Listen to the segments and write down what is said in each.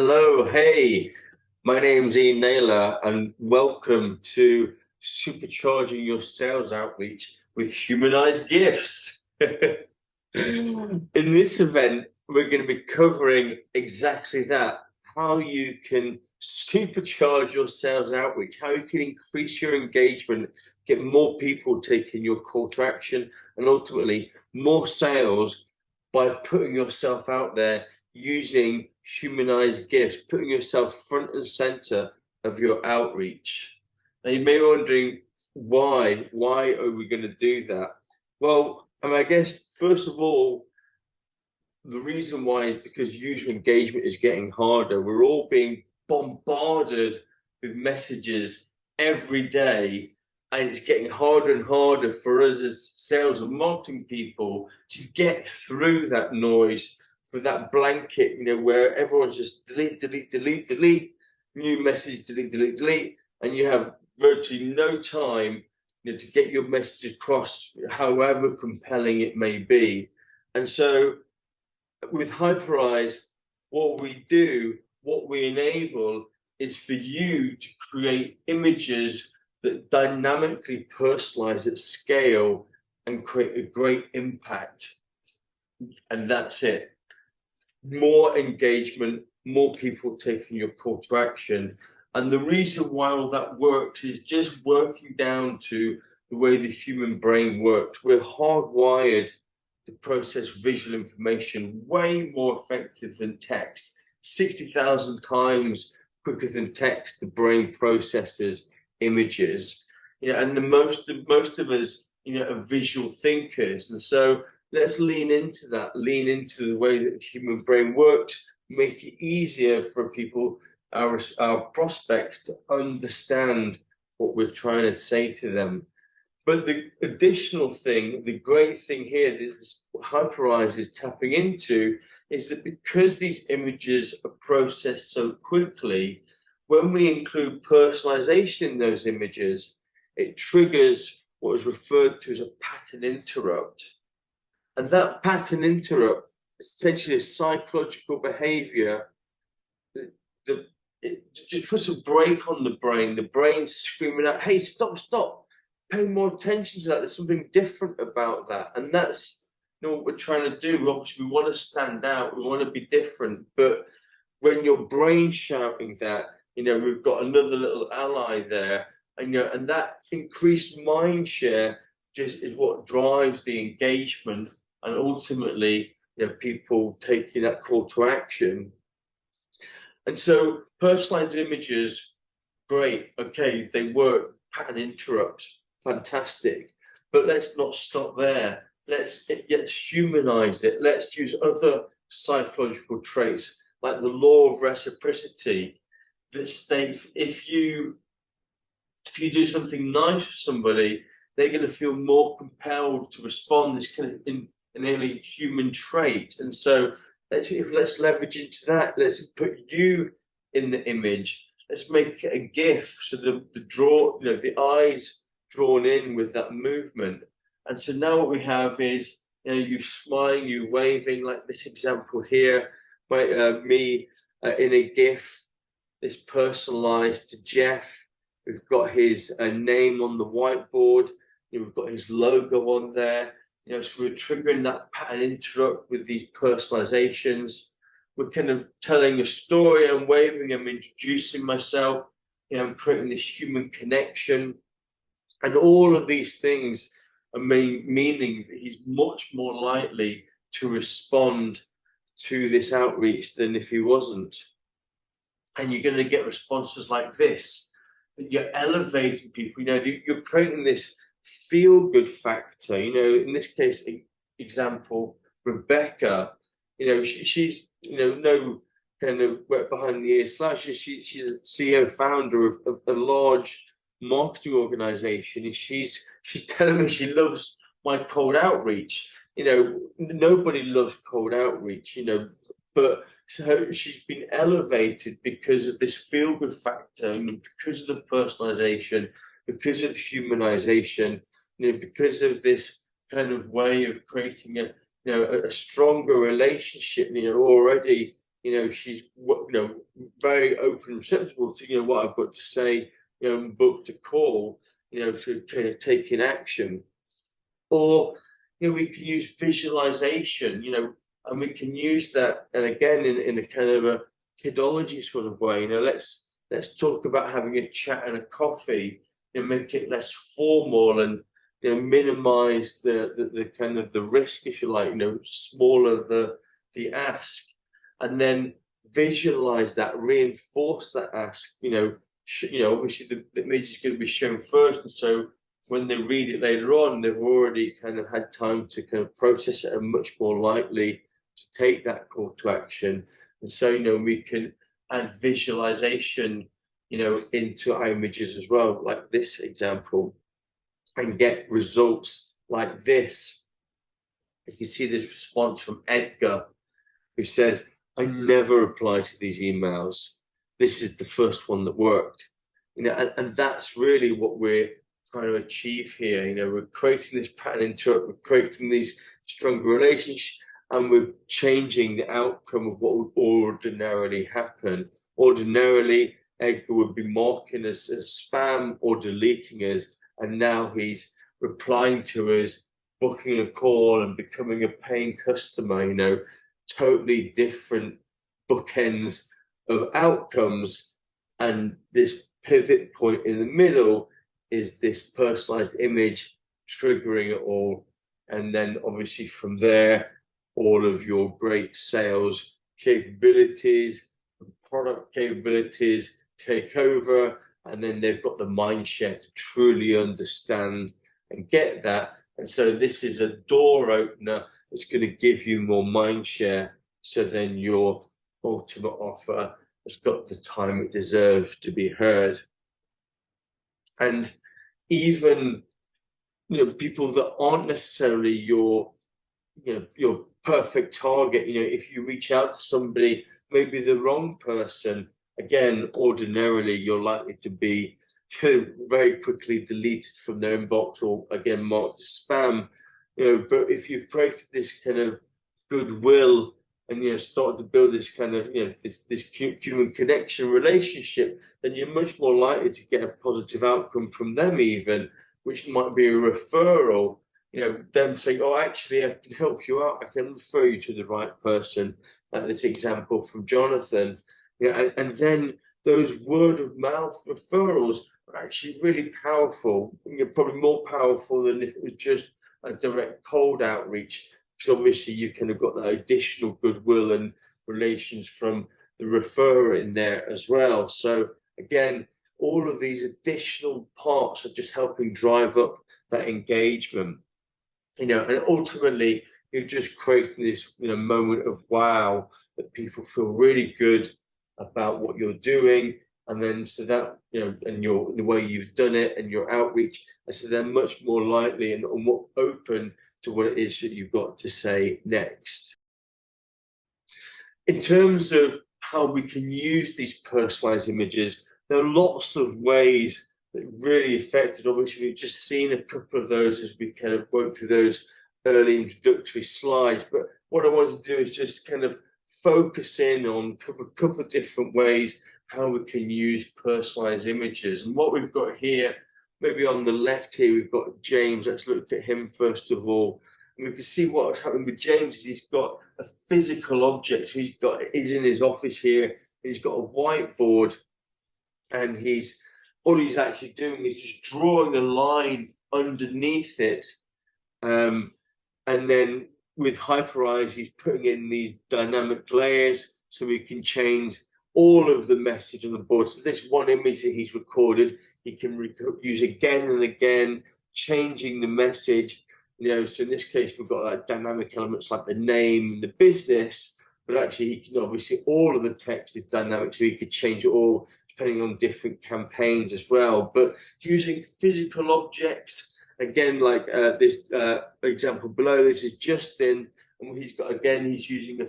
Hello, hey, my name's Ian Naylor, and welcome to Supercharging Your Sales Outreach with Humanized GIFs. In this event, we're going to be covering exactly that, how you can supercharge your sales outreach, how you can increase your engagement, get more people taking your call to action, and ultimately more sales by putting yourself out there using humanized GIFs, putting yourself front and center of your outreach. Now you may be wondering why are we going to do that? Well, I guess first of all, the reason why is because user engagement is getting harder. We're all being bombarded with messages every day, and it's getting harder and harder for us as sales and marketing people to get through that noise, for that blanket, where everyone's just delete, delete, delete, delete, new message, delete, delete, delete, and you have virtually no time, to get your message across, however compelling it may be. And so with Hyperize, what we enable is for you to create images that dynamically personalize at scale and create a great impact. And that's it. More engagement, more people taking your call to action. And the reason why all that works is just working down to the way the human brain works. We're hardwired to process visual information way more effective than text. 60,000 times quicker than text, the brain processes images. And most of us, are visual thinkers. And so let's lean into that, lean into the way that the human brain works, make it easier for people, our prospects, to understand what we're trying to say to them. But the additional thing, the great thing here that Hyperize is tapping into, is that because these images are processed so quickly, when we include personalization in those images, it triggers what is referred to as a pattern interrupt. And that pattern interrupt is essentially a psychological behavior that it just puts a brake on the brain. The brain's screaming out, hey, stop, pay more attention to that. There's something different about that. And that's what we're trying to do. Obviously, we want to stand out, we want to be different. But when your brain's shouting that, we've got another little ally there. And that increased mind share just is what drives the engagement, and ultimately, people taking that call to action. And so personalized images, great, okay, they work, pattern interrupt, fantastic. But let's not stop there. Let's humanize it. Let's use other psychological traits, like the law of reciprocity, that states if you do something nice for somebody, they're going to feel more compelled to respond. This kind of innately human trait. And so let's leverage into that. Let's put you in the image. Let's make it a GIF, so the eyes drawn in with that movement. And so now what we have is, you smiling, you waving, like this example here, me in a GIF, this personalized to Jeff. We've got his name on the whiteboard. We've got his logo on there. So we're triggering that pattern interrupt with these personalizations. We're kind of telling a story. I'm waving, I'm introducing myself. I'm creating this human connection. And all of these things are meaning that he's much more likely to respond to this outreach than if he wasn't. And you're going to get responses like this, that you're elevating people. You're creating this feel-good factor. In this case example, Rebecca, she's no kind of wet behind the ears slash. She's a CEO founder of a large marketing organization, and she's telling me she loves my cold outreach. Nobody loves cold outreach, but she's been elevated because of this feel-good factor, because of the personalization, because of humanization, because of this kind of way of creating a stronger relationship. Already, she's very open and receptive to what I've got to say, booked a call, to kind of take in action. Or we can use visualization, and we can use that, and again in a kind of a kidology sort of way. Let's talk about having a chat and a coffee, make it less formal and minimize the kind of the risk, if you like, smaller the ask, and then visualize that, reinforce that ask. Obviously the image is going to be shown first, and so when they read it later on, they've already kind of had time to kind of process it and much more likely to take that call to action. And so, we can add visualization, into our images as well, like this example, and get results like this. You can see this response from Edgar, who says, I never reply to these emails. This is the first one that worked. And that's really what we're trying to achieve here. We're creating this pattern into it, we're creating these stronger relationships, and we're changing the outcome of what would ordinarily happen. Ordinarily, Edgar would be marking us as spam or deleting us, and now he's replying to us, booking a call and becoming a paying customer. Totally different bookends of outcomes, and this pivot point in the middle is this personalized image triggering it all. And then obviously from there, all of your great sales capabilities, product capabilities take over, and then they've got the mind share to truly understand and get that. And so this is a door opener that's going to give you more mind share, so then your ultimate offer has got the time it deserves to be heard. And even people that aren't necessarily your perfect target, if you reach out to somebody, maybe the wrong person, again, ordinarily you're likely to be very quickly deleted from their inbox, or again marked as spam. But if you've created this kind of goodwill and start to build this kind of this human connection relationship, then you're much more likely to get a positive outcome from them, even, which might be a referral. Them saying, oh, actually I can help you out, I can refer you to the right person, like this example from Jonathan. And then those word of mouth referrals are actually really powerful. Probably more powerful than if it was just a direct cold outreach, because obviously you kind of got that additional goodwill and relations from the referrer in there as well. So again, all of these additional parts are just helping drive up that engagement, and ultimately you're just creating this moment of wow, that people feel really good about what you're doing. And then so that and the way you've done it and your outreach, and so they're much more likely and more open to what it is that you've got to say next. In terms of how we can use these personalized images, there are lots of ways that really affected. Obviously, we've just seen a couple of those as we kind of went through those early introductory slides. But what I wanted to do is just kind of focus in on a couple of different ways how we can use personalized images. And what we've got here, maybe on the left here, we've got James. Let's look at him first of all. And we can see what's happening with James is he's got a physical object. So he's in his office here. He's got a whiteboard, and all he's actually doing is just drawing a line underneath it. And then with Hyperize, he's putting in these dynamic layers so we can change all of the message on the board. So this one image that he's recorded, he can use again and again, changing the message. So in this case, we've got like dynamic elements like the name and the business, but actually he can obviously, all of the text is dynamic, so he could change it all depending on different campaigns as well. But using physical objects, again, like this example below, this is Justin, and he's using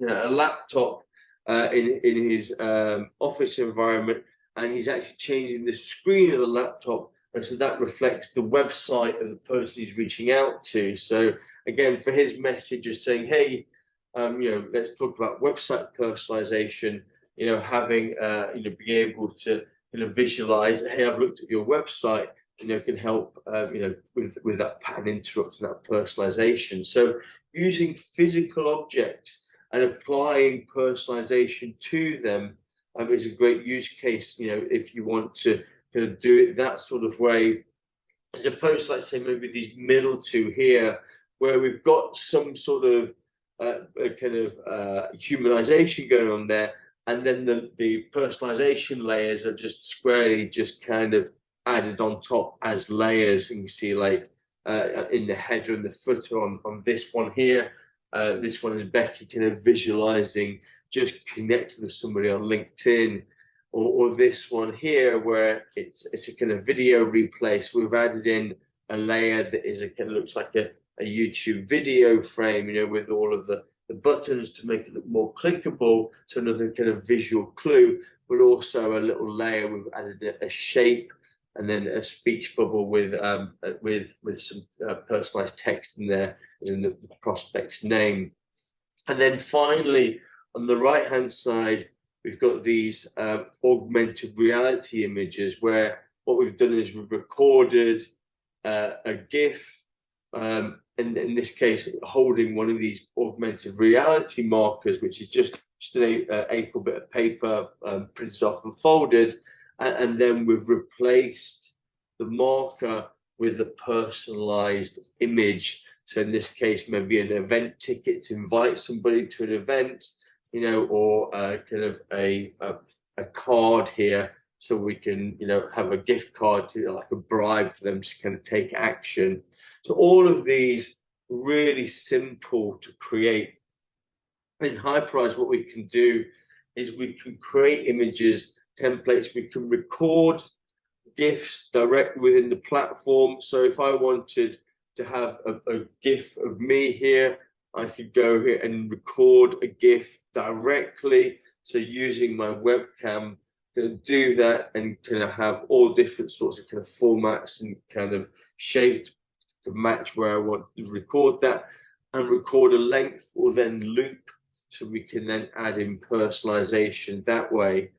a laptop in his office environment, and he's actually changing the screen of the laptop, and so that reflects the website of the person he's reaching out to. So again, for his message is saying, hey, let's talk about website personalization. Having being able to visualize, hey, I've looked at your website. Can help with that pattern interrupt and that personalization. So using physical objects and applying personalization to them is a great use case. If you want to do it that sort of way, as opposed to, like, say, maybe these middle two here, where we've got some sort of humanization going on there, and then the personalization layers are just squarely just kind of added on top as layers. And you see, like, in the header and the footer on this one here, this one is Becky kind of visualizing just connecting with somebody on LinkedIn, or this one here where it's a kind of video replay. So we've added in a layer that is looks like a YouTube video frame, with all of the buttons to make it look more clickable. So another kind of visual clue, but also a little layer. We've added a shape and then a speech bubble with some personalized text in there, in the prospect's name. And then finally, on the right hand side, we've got these augmented reality images, where what we've done is we've recorded a GIF, and in this case, holding one of these augmented reality markers, which is just an A4 bit of paper printed off and folded, and then we've replaced the marker with a personalized image. So in this case, maybe an event ticket to invite somebody to an event, or kind of a card here, so we can have a gift card to, like, a bribe for them to kind of take action. So all of these really simple to create. In Hyperize, what we can do is we can create images, templates. We can record GIFs directly within the platform. So if I wanted to have a GIF of me here, I could go here and record a GIF directly. So using my webcam, going to do that and kind of have all different sorts of kind of formats and kind of shaped to match where I want to record that, and record a length or then loop, so we can then add in personalization that way.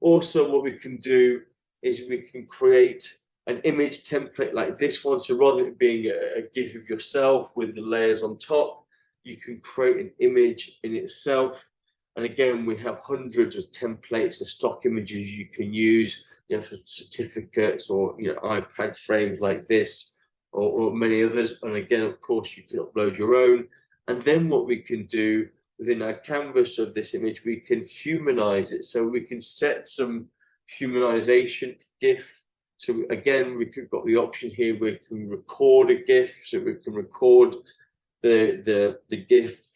Also, what we can do is we can create an image template like this one. So rather than it being a GIF of yourself with the layers on top, you can create an image in itself. And again, we have hundreds of templates and stock images you can use, for certificates or iPad frames like this, or many others. And again, of course, you can upload your own. And then what we can do within our canvas of this image, we can humanize it. So we can set some humanization GIF. So again, we've got the option here, we can record a GIF. So we can record the GIF,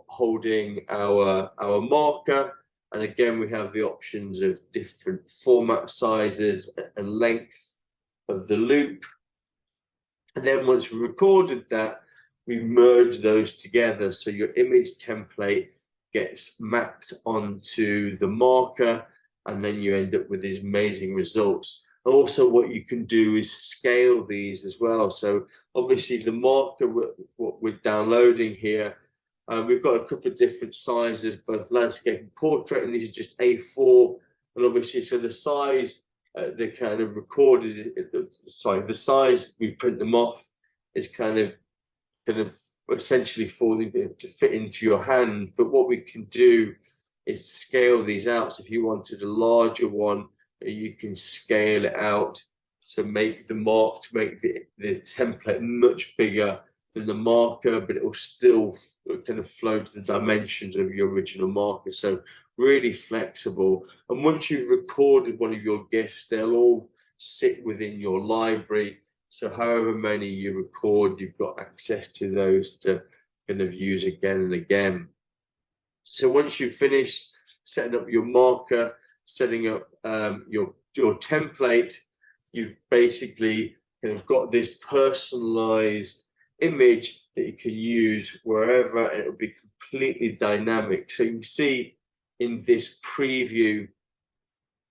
holding our marker. And again, we have the options of different format sizes and length of the loop. And then once we've recorded that, we merge those together. So your image template gets mapped onto the marker, and then you end up with these amazing results. Also, what you can do is scale these as well. So obviously the marker, what we're downloading here, we've got a couple of different sizes, both landscape and portrait, and these are just A4. And obviously, so the size, they kind of recorded, the size we print them off is kind of essentially falling to fit into your hand. But what we can do is scale these out. So if you wanted a larger one, you can scale it out to make the template much bigger than the marker, but it will still kind of flow to the dimensions of your original marker. So really flexible. And once you've recorded one of your GIFs, they'll all sit within your library. So however many you record, you've got access to those to kind of use again and again. So once you've finished setting up your marker, setting up your template, you've basically kind of got this personalized image that you can use wherever, and it'll be completely dynamic. So you can see in this preview,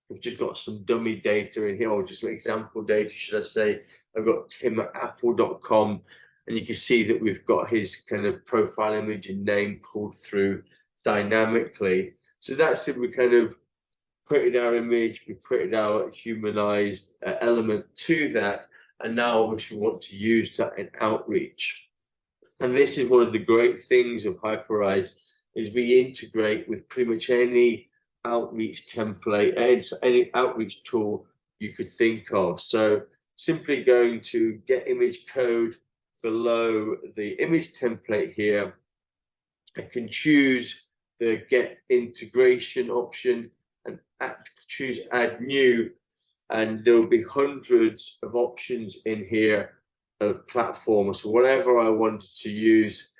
we've just got some dummy data in here, or just example data, should I say. I've got Tim at apple.com, And you can see that we've got his kind of profile image and name pulled through dynamically. So that's it. We kind of created our image, we created our humanized element to that, and now obviously we want to use that in outreach. And this is one of the great things of Hyperize, is we integrate with pretty much any outreach template, any outreach tool you could think of. So simply going to get image code below the image template here, I can choose the get integration option and choose add new, and there will be hundreds of options in here of platforms. So whatever I wanted to use,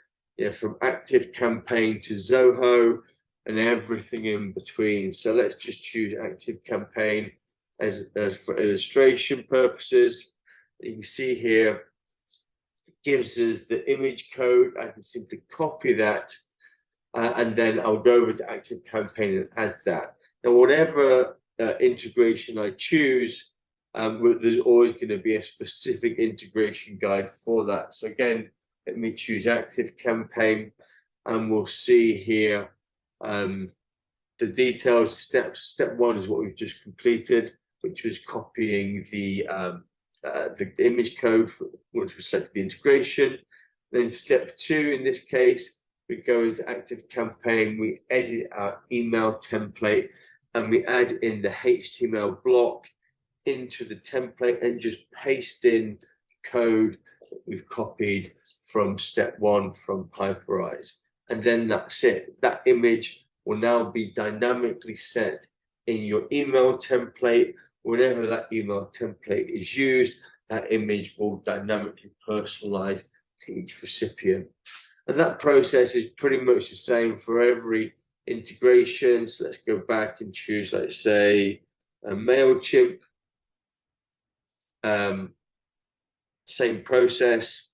from Active Campaign to Zoho and everything in between. So let's just choose Active Campaign as for illustration purposes. You can see here, it gives us the image code. I can simply copy that, and then I'll go over to Active Campaign and add that. Now, whatever integration I choose, there's always going to be a specific integration guide for that. So again, let me choose Active Campaign, and we'll see here the details. Step one is what we've just completed, which was copying the image code once we set the integration. Then step two, in this case, we go into Active Campaign, we edit our email template, and we add in the HTML block into the template and just paste in the code that we've copied from step one from Hyperize. And then that's it. That image will now be dynamically set in your email template. Whenever that email template is used, that image will dynamically personalize to each recipient. And that process is pretty much the same for every integration. So let's go back and choose, let's say, a MailChimp. Same process,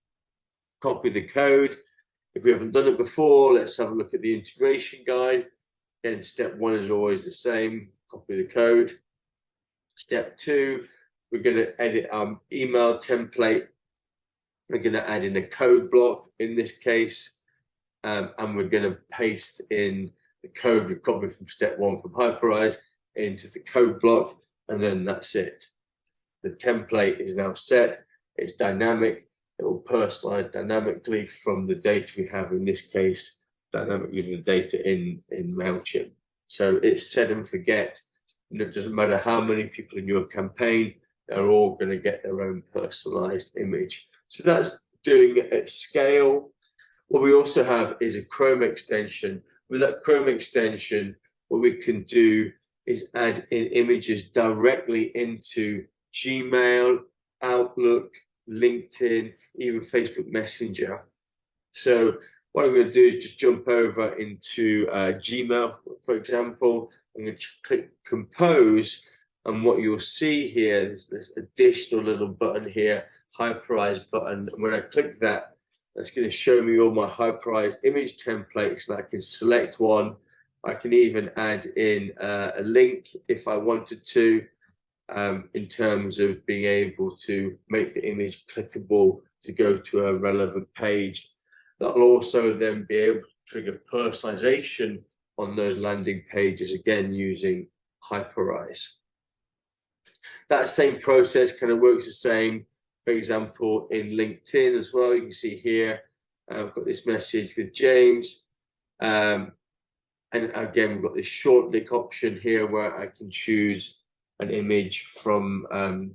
copy the code. If we haven't done it before, let's have a look at the integration guide. Again, step one is always the same, copy the code. Step two, we're going to edit our email template. We're going to add in a code block in this case, and we're going to paste in the code we've copied from step one from Hyperize into the code block, and then that's it. The template is now set, it's dynamic, it will personalize dynamically from the data we have, in this case, dynamically the data in MailChimp. So it's set and forget, and it doesn't matter how many people in your campaign, they're all going to get their own personalized image. So that's doing it at scale. What we also have is a Chrome extension. With that Chrome extension, what we can do is add in images directly into Gmail, Outlook, LinkedIn, even Facebook Messenger. So what I'm going to do is just jump over into Gmail, for example. I'm going to click Compose, and what you'll see here is this additional little button here, Hyperize button. And when I click that, that's going to show me all my Hyperize image templates, and I can select one. I can even add in a link if I wanted to, in terms of being able to make the image clickable to go to a relevant page. That'll also then be able to trigger personalization on those landing pages, again using Hyperize. That same process kind of works the same, for example, in LinkedIn as well. You can see here, I've got this message with James. And again, we've got this short link option here where I can choose an image from the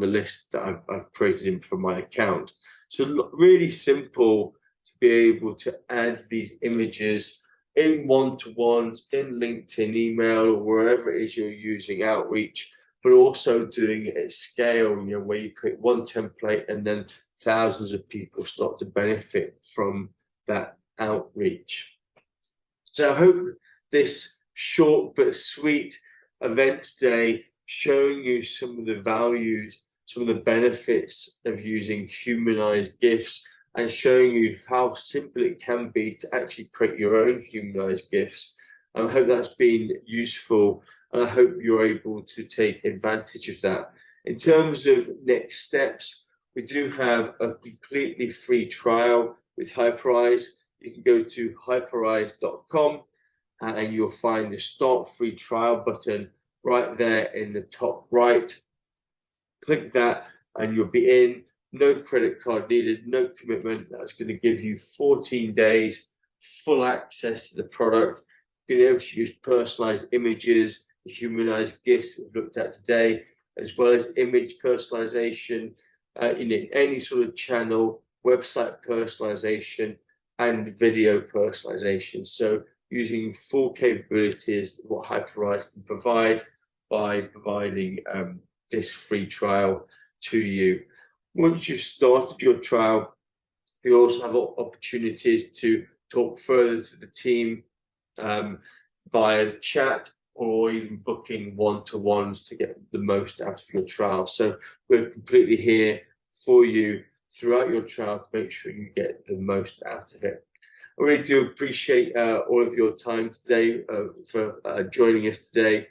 list that I've created in from my account. So really simple to be able to add these images in one-to-ones, in LinkedIn, email, or wherever it is you're using outreach, but also doing it at scale, where you create one template and then thousands of people start to benefit from that outreach. So I hope this short but sweet event today showing you some of the values, some of the benefits of using humanized GIFs, and showing you how simple it can be to actually create your own humanized GIFs. I hope that's been useful, and I hope you're able to take advantage of that. In terms of next steps, we do have a completely free trial with Hyperize. You can go to hyperize.com and you'll find the start free trial button right there in the top right. Click that and you'll be in. No credit card needed, no commitment. That's going to give you 14 days full access to the product, being able to use personalized images, the humanized GIFs that we've looked at today, as well as image personalization in any sort of channel, website personalization, and video personalization. So using full capabilities, what Hyperize can provide by providing this free trial to you. Once you've started your trial, you also have opportunities to talk further to the team via the chat or even booking one-to-ones to get the most out of your trial. So we're completely here for you throughout your trial to make sure you get the most out of it. I really do appreciate all of your time today for joining us today.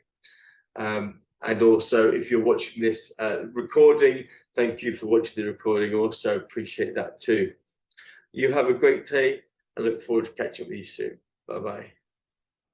And also, if you're watching this recording, thank you for watching the recording. Also appreciate that too. You have a great day. I look forward to catching up with you soon. Bye-bye.